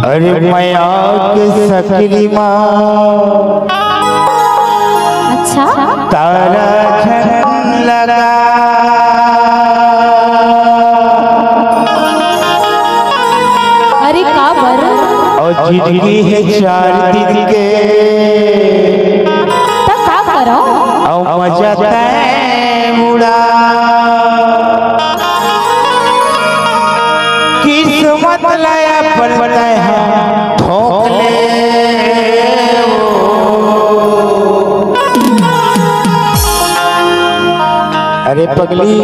अरे मैया के सकली माँ अच्छा तारा झन लगा अरे का बर और जिंदगी है 4 दिन के तो का करो और मजा उड़ा किस्मत लाया पड़ता है ठोक ले अरे पगली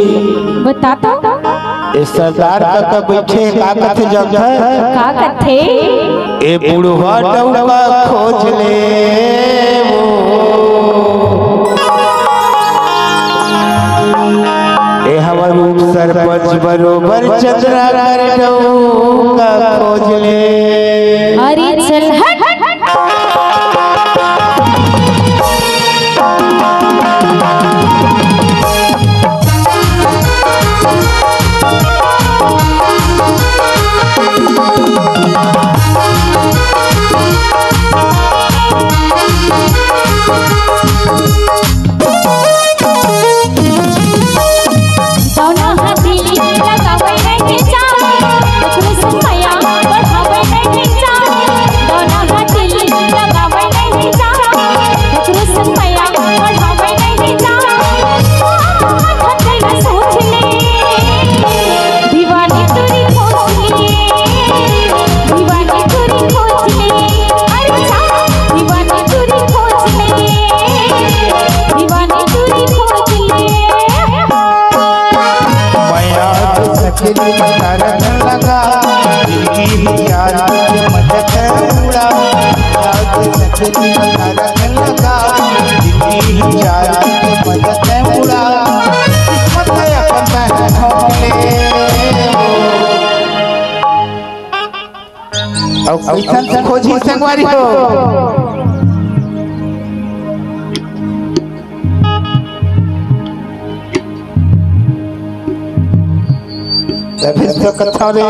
बता तो इस सरदार का बैठे काकत जब का कथे ए बुढ़वा डौका खोज ले ए हमर रूप सरपंच बरोबर चंद्रा कर डौका खोज ले अरे चल हट लगा खोजी संगवारी हो तो कथा रे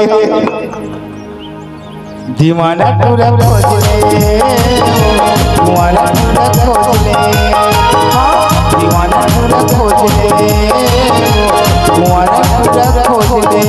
दीवाना पूरा खोज ले दीवाना पूरा खोज ले दीवाना पूरा खोज ले दीवाना पूरा खोज ले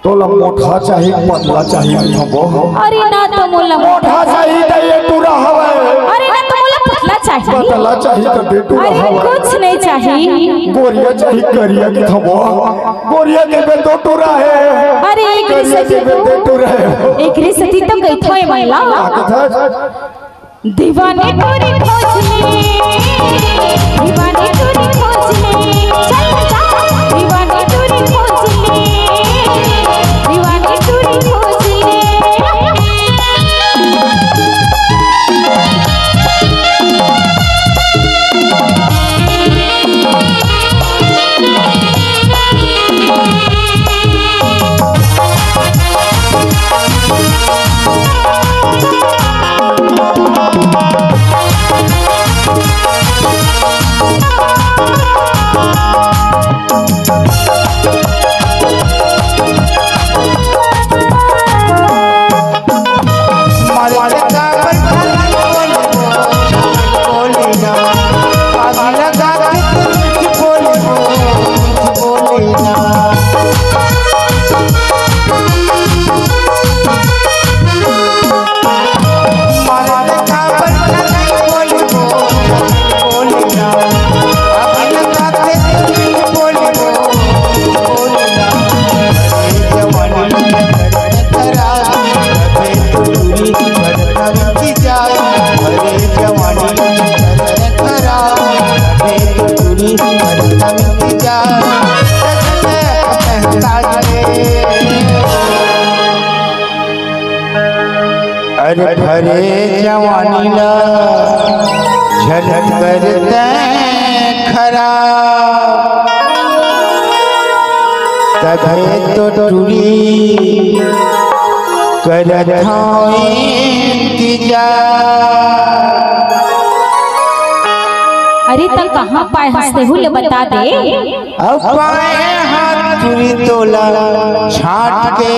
तोला मोटा चाहिए पतला चाहिए हमको अरे ना तो मोला मोटा चाहिए तो ये टूरा हवा अरे ना तो मोला पतला चाहिए पतला चाहिए तो ये टूरा हवा कुछ नहीं चाहिए गोरिया चाहिए करिया की हमको गोरिया के बे दो टूरा है अरे एक रिसती तो टूरा है एक रिसती तो गई थोए महिला दीवाने टूरी खोज ले दीवाने टूरी खोज ले चल जा दीवाने टूरी खोज ले दीवाने टूरी खोज ले अरे भरे जवानी ला झलक करते खराब तभे तो टूरी करत हूँ इंतजार। अरे तब कहाँ पाए हंसते हुए बता दे। अब पाए हाथ चूड़ी तोला छाट के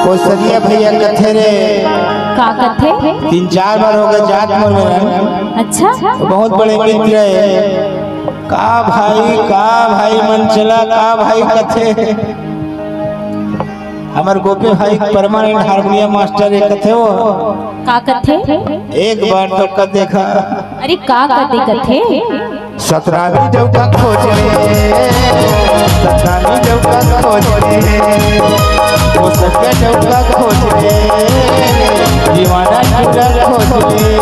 कोसरिया भैया कथे रे का कथे 3-4 बार हो गए जात मोर में। अच्छा बहुत बड़े मित्र है का भाई मन चला का भाई कथे हमार गोपी भाई परमानेंट हारमोनियम मास्टर एक कथे वो का कथे एक बार तो कर देखा। अरे का कथे कथे 17वीं चौका खोज ले 17वीं चौका खोज ले वो सबके चौका खोज ले दीवाना चूड़ा खोज ले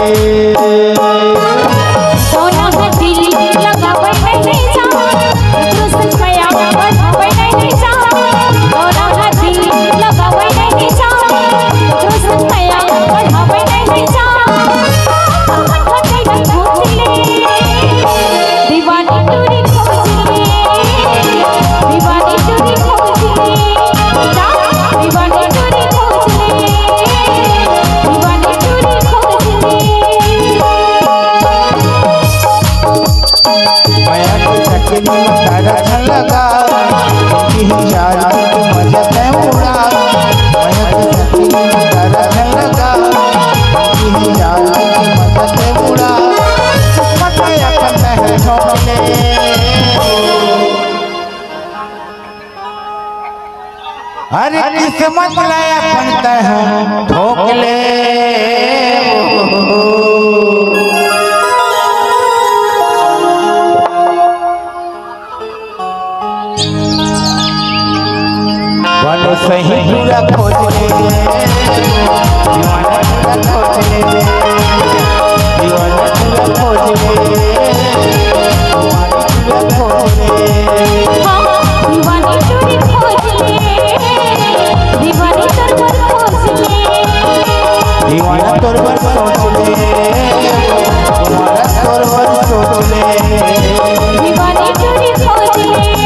सोना है दिल लगावे नहीं जा कृष्ण माया बढ़ावे नहीं जा सोना है दिल लगावे नहीं जा कृष्ण माया बढ़ावे नहीं जा दीवानी टूरी खोज ले दीवानी टूरी खोज ले दीवानी टूरी खोज ले दीवानी टूरी खोज ले माया के चक्कर में तारा छन लगा कि चार मजा ते उड़ा माया के चक्कर में तारा छन लगा कि चार मजा ते उड़ा किस्मत में अपन है ठोकले अरे किस्मत में अपन है ठोकले बनो सही पूरा खोज ले दीवाना पूरा खोज ले दीवाना पूरा खोज ले दीवाना पूरा खोज ले दीवानी टूरी खोज ले दीवानी तरवर खोज ले दीवाना तोरवर सोच ले दीवाना तोरवर सोच ले दीवानी टूरी खोज ले